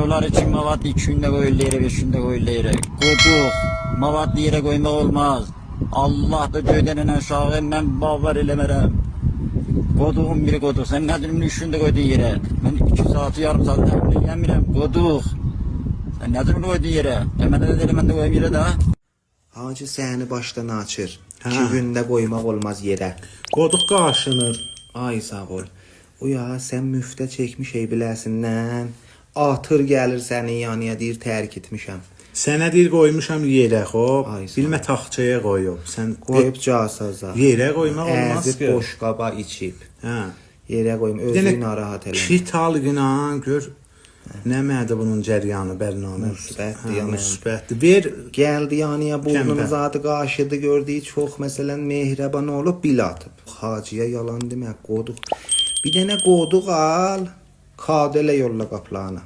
Karılar için mavat 2 günde koyuldu yere, 5 günde koyuldu yere. Koduk, mavat yere koymak olmaz. Allah da göğdenen aşağı ben bavar elemerem. Koduğun biri koduk. Sen ne diyorsun 3 günde koydun yere? Ben 2 saati yarım saatte yemirem. Koduk. Sen ne diyorsun koydun yere? Hemen de dedim ben de koyayım yere daha. Hacı səni başdan açır. 2 gündə qoymaq olmaz yerə. Qoduq qaşınır. Ay sağ ol. O ya sən müftə çəkmiş eybiləsindən atır gəlir sənin yanıya deyir tərk etmişəm. Sənə deyir qoymuşam yerə, xop. Ay, sağ Bilmə ol. taxçaya qoyub. Sən Qoyub casaza. yerə qoymaq olmaz Əzib ki. boş qaba içib. Hə. Yerə qoyum özünü narahat elə. Kital günah gör. Nə mədə bunun cəryanı, bərnamə. Müsbətdir, Hə, yəni. müsbətdir. Bir Gəldi yanıya burnunu Kəmbə. zadı qaşıdı gördüyü çox məsələn mehriban olub bil atıb. Hacıya yalan demək qoduq. Bir dənə qoduq al, kadelə yolla qaplanı.